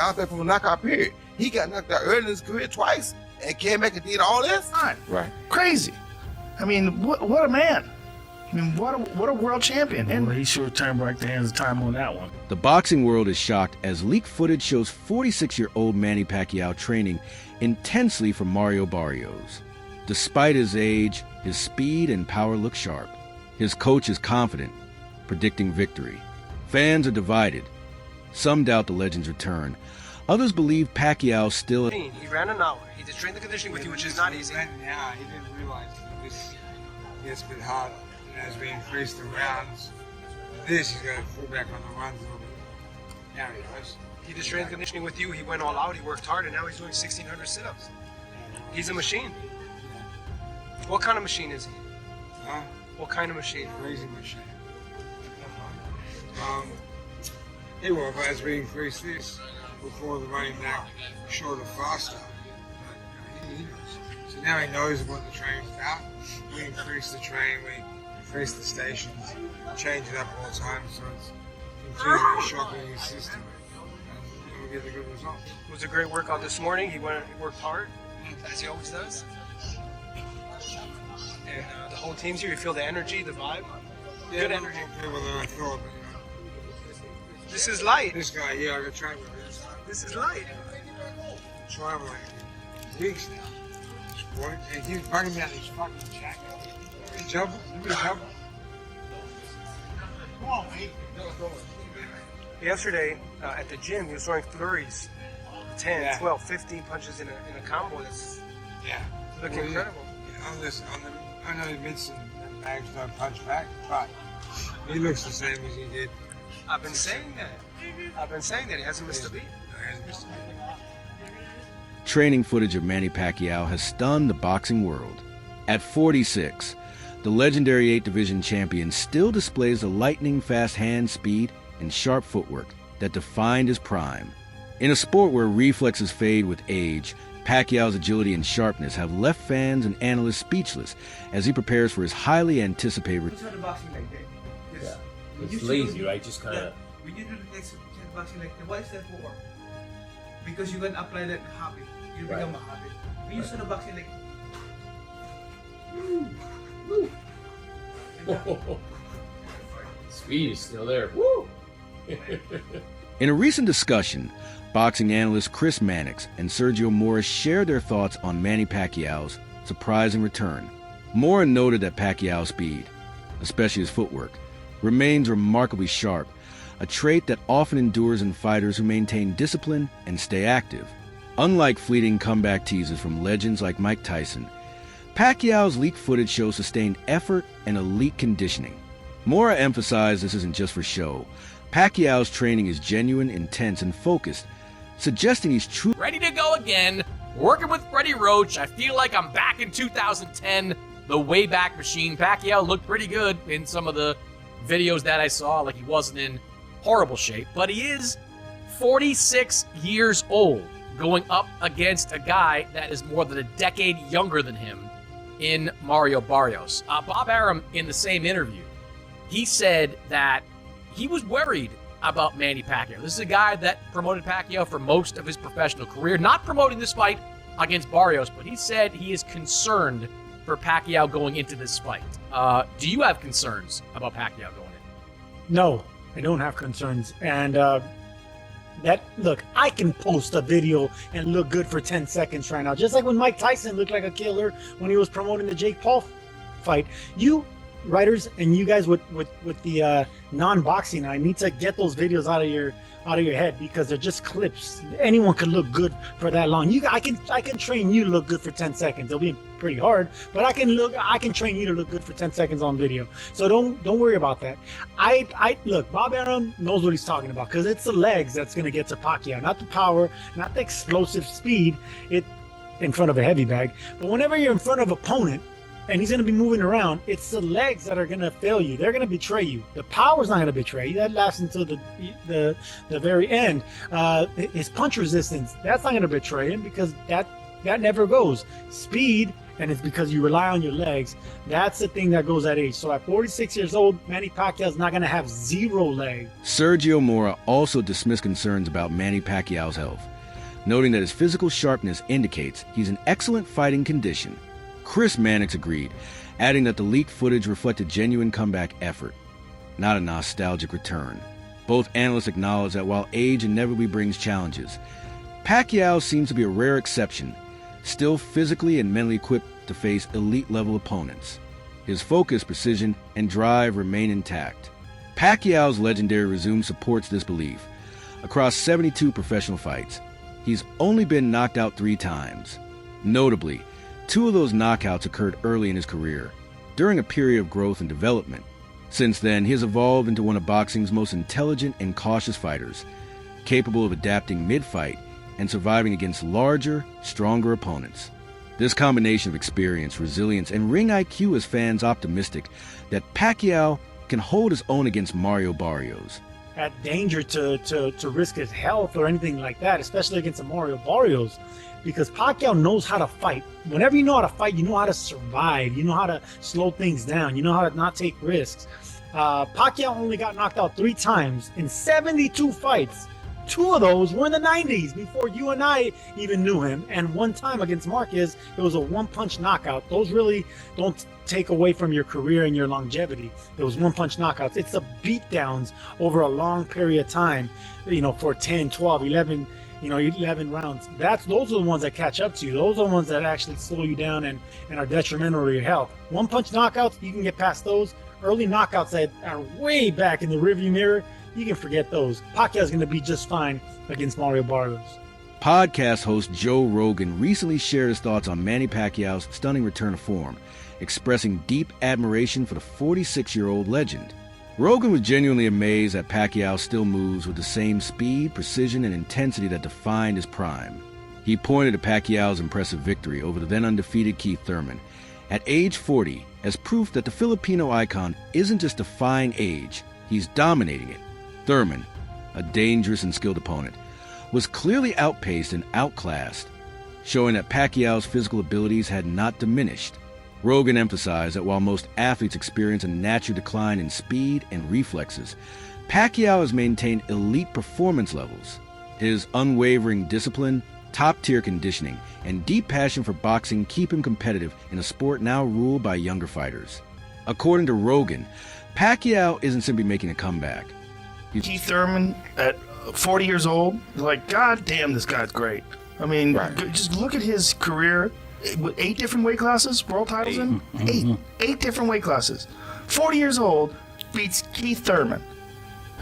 bounced back from a knockout period. He got knocked out early in his career twice and came back and did all this. Right. Crazy. I mean, what a man. I mean, what a world champion. And well, he sure turned back the hands of time on that one. The boxing world is shocked as leaked footage shows 46-year-old Manny Pacquiao training intensely for Mario Barrios. Despite his age, his speed and power look sharp. His coach is confident, predicting victory. Fans are divided. Some doubt the legend's return. Others believe Pacquiao still... He ran an hour. He did train the conditioning with you, which is not easy. Yeah, he didn't realize this gets a bit harder. As we increase the rounds, he's got to pull back on the runs a little bit. Now he does. He did strength conditioning with you. He went all out. He worked hard, and now he's doing 1,600 sit-ups. He's a machine. What kind of machine is he? Huh? What kind of machine? Crazy machine. He will, but as we increase this, we'll pull the running back shorter, faster. But, he knows. So now he knows what the train's about. We increase the train, we increase the stations, change it up all the time, so it's continually shocking his system, and we'll get a good result. It was a great workout this morning. He worked hard, as he always does. And the whole team's here. You feel the energy, the vibe. Yeah, good energy. More than I thought, but, this is light. This guy here, I got trained with this. This is light. Traveling weeks now. And he's bugging me out his fucking jacket. Jump, jump. Come on, mate. Yesterday at the gym, he was throwing flurries, 10, 12, 15 punches in a combo. That's looking incredible. Yeah, I know he admits and bags don't punch back, but he looks the same as he did. I've been saying that. He hasn't missed a beat. He hasn't missed a beat. Training footage of Manny Pacquiao has stunned the boxing world. At 46, the legendary 8-division champion still displays the lightning-fast hand speed and sharp footwork that defined his prime. In a sport where reflexes fade with age, Pacquiao's agility and sharpness have left fans and analysts speechless as he prepares for his highly anticipated... It's lazy, right? Just kind of... When you do the boxing like that, why is that for? Because you can apply that habit. You become a habit. When you start boxing like... Speed is still there. Woo! In a recent discussion, boxing analysts Chris Mannix and Sergio Morris shared their thoughts on Manny Pacquiao's surprising return. Moore noted that Pacquiao's speed, especially his footwork, remains remarkably sharp, a trait that often endures in fighters who maintain discipline and stay active. Unlike fleeting comeback teases from legends like Mike Tyson, Pacquiao's leaked footage shows sustained effort and elite conditioning. Mora emphasized this isn't just for show. Pacquiao's training is genuine, intense, and focused, suggesting he's truly ready to go again, working with Freddie Roach. I feel like I'm back in 2010, the Wayback Machine. Pacquiao looked pretty good in some of the videos that I saw, like he wasn't in horrible shape, but he is 46 years old, going up against a guy that is more than a decade younger than him in Mario Barrios. Bob Arum, in the same interview, he said that he was worried about Manny Pacquiao. This is a guy that promoted Pacquiao for most of his professional career, not promoting this fight against Barrios, but he said he is concerned for Pacquiao going into this fight. Do you have concerns about Pacquiao going in? No, I don't have concerns. And look, I can post a video and look good for 10 seconds right now. Just like when Mike Tyson looked like a killer when he was promoting the Jake Paul fight. You writers and you guys with the non-boxing, I need to get those videos out of your head, because they're just clips. Anyone can look good for that long. I can train you to look good for 10 seconds. It'll be pretty hard, but I can train you to look good for 10 seconds on video. So don't worry about that. Look, Bob Arum knows what he's talking about, because it's the legs that's going to get to Pacquiao, not the power, not the explosive speed in front of a heavy bag. But whenever you're in front of an opponent and he's going to be moving around, it's the legs that are going to fail you. They're going to betray you. The power's not going to betray you. That lasts until the very end. His punch resistance, that's not going to betray him, because that never goes. Speed and it's because you rely on your legs. That's the thing that goes at age. So at 46 years old, Manny Pacquiao is not going to have 0 leg. Sergio Mora also dismissed concerns about Manny Pacquiao's health, noting that his physical sharpness indicates he's in excellent fighting condition. Chris Mannix agreed, adding that the leaked footage reflected genuine comeback effort, not a nostalgic return. Both analysts acknowledge that while age inevitably brings challenges, Pacquiao seems to be a rare exception, still physically and mentally equipped to face elite-level opponents. His focus, precision, and drive remain intact. Pacquiao's legendary resume supports this belief. Across 72 professional fights, he's only been knocked out 3 times. Notably, 2 of those knockouts occurred early in his career, during a period of growth and development. Since then, he has evolved into one of boxing's most intelligent and cautious fighters, capable of adapting mid-fight and surviving against larger, stronger opponents. This combination of experience, resilience, and ring IQ has fans optimistic that Pacquiao can hold his own against Mario Barrios. At danger to risk his health or anything like that, especially against a Mario Barrios, because Pacquiao knows how to fight. Whenever you know how to fight, you know how to survive. You know how to slow things down. You know how to not take risks. Pacquiao only got knocked out 3 times in 72 fights. 2 of those were in the 90s, before you and I even knew him. And 1 time against Marquez, it was a 1-punch knockout. Those really don't take away from your career and your longevity. It was 1-punch knockouts. It's the beatdowns over a long period of time, for 10, 12, 11, 11 rounds. Those are the ones that catch up to you. Those are the ones that actually slow you down and are detrimental to your health. 1-punch knockouts, you can get past those. Early knockouts that are way back in the rearview mirror, you can forget those. Pacquiao's going to be just fine against Mario Barrios. Podcast host Joe Rogan recently shared his thoughts on Manny Pacquiao's stunning return to form, expressing deep admiration for the 46-year-old legend. Rogan was genuinely amazed that Pacquiao still moves with the same speed, precision, and intensity that defined his prime. He pointed to Pacquiao's impressive victory over the then undefeated Keith Thurman at age 40 as proof that the Filipino icon isn't just defying age, he's dominating it. Thurman, a dangerous and skilled opponent, was clearly outpaced and outclassed, showing that Pacquiao's physical abilities had not diminished. Rogan emphasized that while most athletes experience a natural decline in speed and reflexes, Pacquiao has maintained elite performance levels. His unwavering discipline, top-tier conditioning, and deep passion for boxing keep him competitive in a sport now ruled by younger fighters. According to Rogan, Pacquiao isn't simply making a comeback. Keith Thurman at 40 years old, like, God damn, this guy's great. I mean, just look at his career with 8 different weight classes, world titles in. 8 different weight classes. 40 years old, beats Keith Thurman,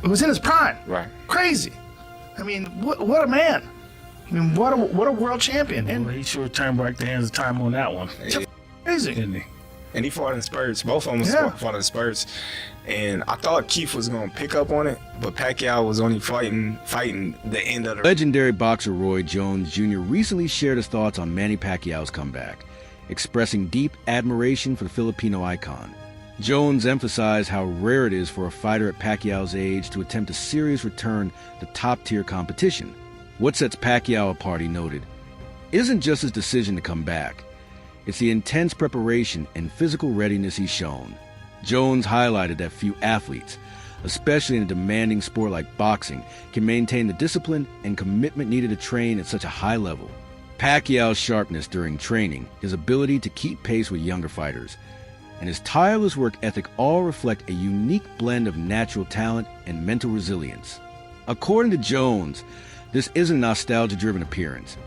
who was in his prime. Right. Crazy. I mean, what a man. I mean, what a world champion. And he sure turned back the hands of time on that one. Crazy. Didn't he? And he fought in spurts. Both of them fought in spurts. And I thought Keith was going to pick up on it, but Pacquiao was only fighting the end of the... Legendary boxer Roy Jones Jr. recently shared his thoughts on Manny Pacquiao's comeback, expressing deep admiration for the Filipino icon. Jones emphasized how rare it is for a fighter at Pacquiao's age to attempt a serious return to top-tier competition. What sets Pacquiao apart, he noted, isn't just his decision to come back. It's the intense preparation and physical readiness he's shown. Jones highlighted that few athletes, especially in a demanding sport like boxing, can maintain the discipline and commitment needed to train at such a high level. Pacquiao's sharpness during training, his ability to keep pace with younger fighters, and his tireless work ethic all reflect a unique blend of natural talent and mental resilience. According to Jones, this isn't a nostalgia-driven appearance.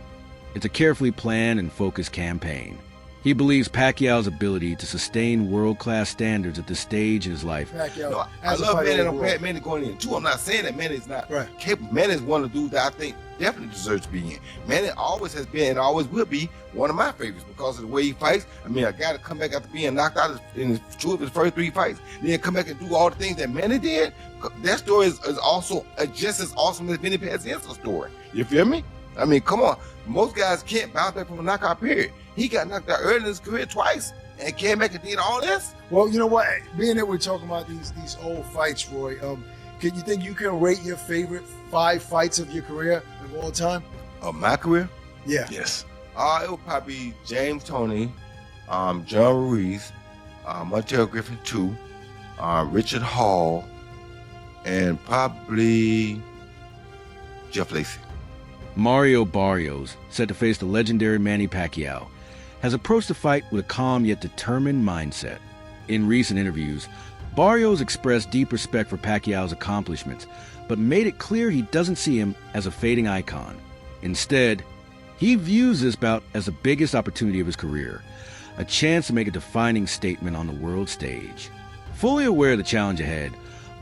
It's a carefully planned and focused campaign. He believes Pacquiao's ability to sustain world-class standards at this stage in his life. No, I love Manny, and I'm glad Manny going in too. I'm not saying that Manny's not capable. Manny's one of the dudes that I think definitely deserves to be in. Manny always has been and always will be one of my favorites because of the way he fights. I mean, a guy to come back after being knocked out in 2 of his first 3 fights, then come back and do all the things that Manny did, that story is also just as awesome as Manny Pacquiao's story. You feel me? I mean, come on. Most guys can't bounce back from a knockout period. He got knocked out early in his career twice and came back and did all this. Well, you know what? Being that we're talking about these old fights, Roy, can you think you can rate your favorite 5 fights of your career of all time? Of my career? Yeah. Yes. It would probably be James Toney, John Ruiz, Montel Griffin 2, Richard Hall, and probably Jeff Lacey. Mario Barrios, set to face the legendary Manny Pacquiao, has approached the fight with a calm yet determined mindset. In recent interviews, Barrios expressed deep respect for Pacquiao's accomplishments, but made it clear he doesn't see him as a fading icon. Instead, he views this bout as the biggest opportunity of his career, a chance to make a defining statement on the world stage. Fully aware of the challenge ahead,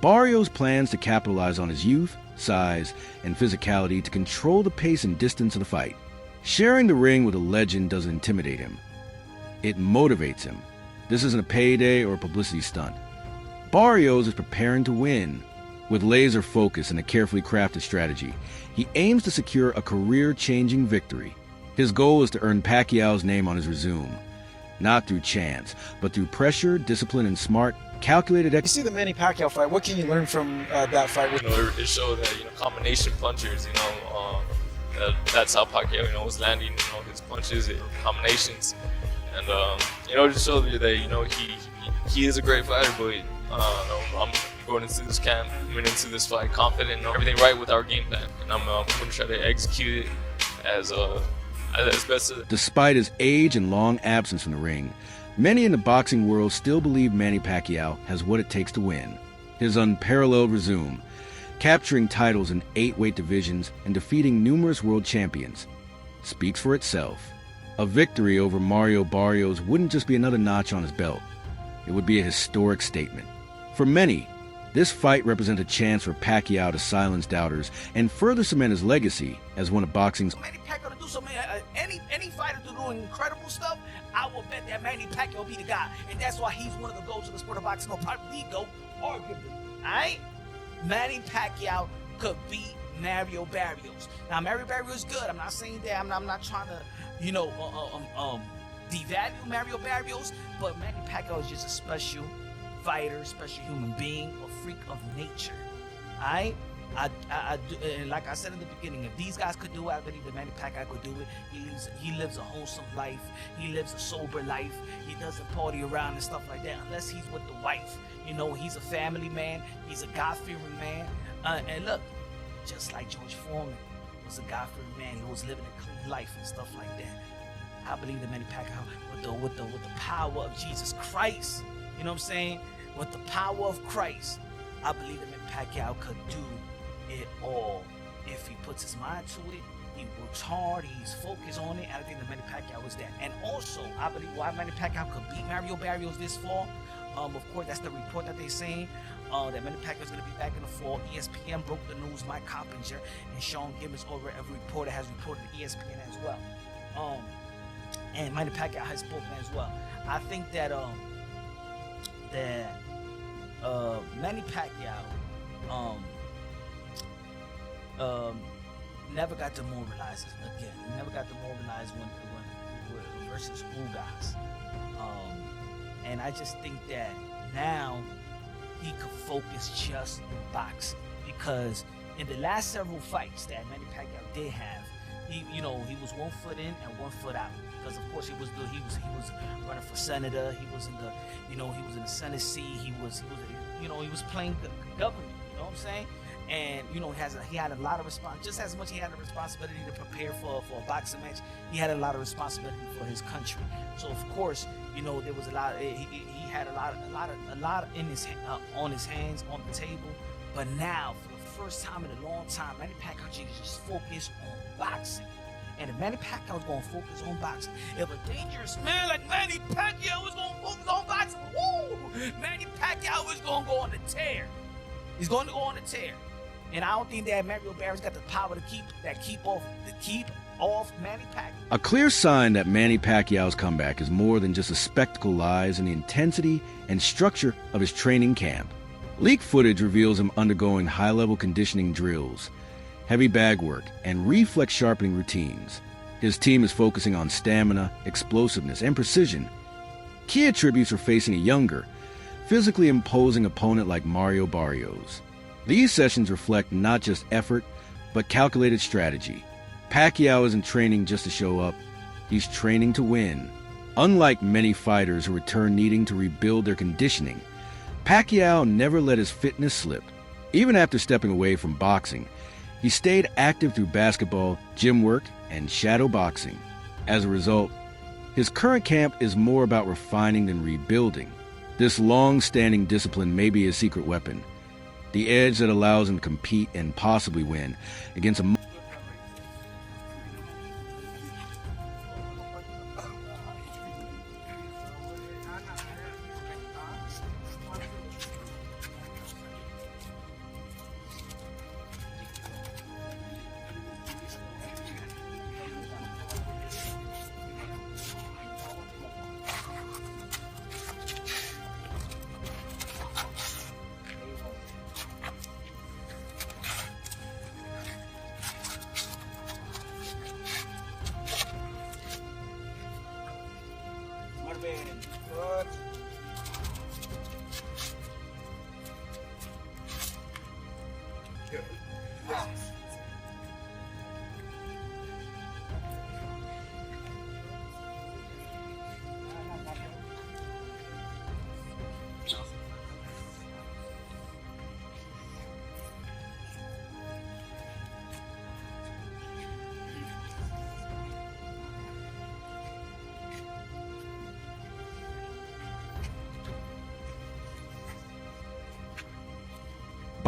Barrios plans to capitalize on his youth, size, and physicality to control the pace and distance of the fight. Sharing the ring with a legend doesn't intimidate him. It motivates him. This isn't a payday or a publicity stunt. Barrios is preparing to win. With laser focus and a carefully crafted strategy, he aims to secure a career-changing victory. His goal is to earn Pacquiao's name on his resume, not through chance, but through pressure, discipline, and smart, calculated You see the Manny Pacquiao fight. What can you learn from that fight? It showed that combination punchers. That's how Pacquiao was landing his punches and combinations, and it just showed me that he is a great fighter. But I'm going into this camp, going into this fight confident, everything right with our game plan, and I'm going to try to execute it as best as. Despite his age and long absence from the ring, many in the boxing world still believe Manny Pacquiao has what it takes to win. His unparalleled resume, capturing titles in 8 weight divisions and defeating numerous world champions, speaks for itself. A victory over Mario Barrios wouldn't just be another notch on his belt. It would be a historic statement. For many, this fight represents a chance for Pacquiao to silence doubters and further cement his legacy as one of boxing's. Manny Pacquiao to do something, any fighter to do incredible stuff, I will bet that Manny Pacquiao will be the guy. And that's why he's one of the GOATs of the sport of boxing, or probably the GOAT, arguably. Alright? Manny Pacquiao could beat Mario Barrios. Now, Mario Barrios is good. I'm not saying that. I'm not trying to, devalue Mario Barrios, but Manny Pacquiao is just a special fighter, special human being, a freak of nature. Alright? I do, and like I said in the beginning, if these guys could do it, I believe that Manny Pacquiao could do it. He lives a wholesome life. He lives a sober life. He doesn't party around and stuff like that unless he's with the wife. He's a family man. He's a God-fearing man. And look, just like George Foreman was a God-fearing man who was living a clean life and stuff like that. I believe that Manny Pacquiao, with the power of Jesus Christ, you know what I'm saying? With the power of Christ, I believe that Manny Pacquiao could do it all if he puts his mind to it. He works hard. He's focused on it. I think that Manny Pacquiao is that. And also, I believe why Manny Pacquiao could beat Mario Barrios this fall. Of course, that's the report that they're saying. That Manny Pacquiao is going to be back in the fall. ESPN broke the news. Mike Coppinger and Sean Gibbons over every reporter has reported to ESPN as well. And Manny Pacquiao has spoken as well. I think that Manny Pacquiao never got demoralized again. He never got demoralized when versus Ugas. And I just think that now he could focus just in boxing, because in the last several fights that Manny Pacquiao did have, he was 1 foot in and 1 foot out. Because of course he was running for senator. He was in the he was in the Senate seat. He was playing government. You know what I'm saying? And he had a lot of just as much he had a responsibility to prepare for a boxing match. He had a lot of responsibility for his country. So of course, there was a lot. He had a lot in his on his hands on the table. But now, for the first time in a long time, Manny Pacquiao just focused on boxing. And if Manny Pacquiao is going to focus on boxing, if a dangerous man like Manny Pacquiao is going to focus on boxing, Manny Pacquiao is going to go on the tear. He's going to go on the tear. And I don't think that Mario Barrios got the power to keep off Manny Pacquiao. A clear sign that Manny Pacquiao's comeback is more than just a spectacle lies in the intensity and structure of his training camp. Leaked footage reveals him undergoing high-level conditioning drills, heavy bag work, and reflex sharpening routines. His team is focusing on stamina, explosiveness, and precision. Key attributes are facing a younger, physically imposing opponent like Mario Barrios. These sessions reflect not just effort, but calculated strategy. Pacquiao isn't training just to show up. He's training to win. Unlike many fighters who return needing to rebuild their conditioning, Pacquiao never let his fitness slip. Even after stepping away from boxing, he stayed active through basketball, gym work, and shadow boxing. As a result, his current camp is more about refining than rebuilding. This long-standing discipline may be his secret weapon, the edge that allows him to compete and possibly win against a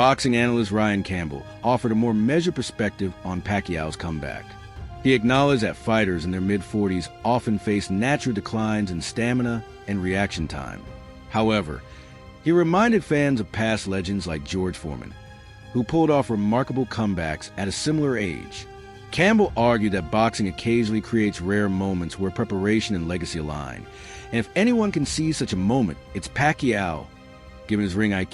Boxing analyst Ryan Campbell offered a more measured perspective on Pacquiao's comeback. He acknowledged that fighters in their mid-40s often face natural declines in stamina and reaction time. However, he reminded fans of past legends like George Foreman, who pulled off remarkable comebacks at a similar age. Campbell argued that boxing occasionally creates rare moments where preparation and legacy align, and if anyone can see such a moment, it's Pacquiao, given his ring IQ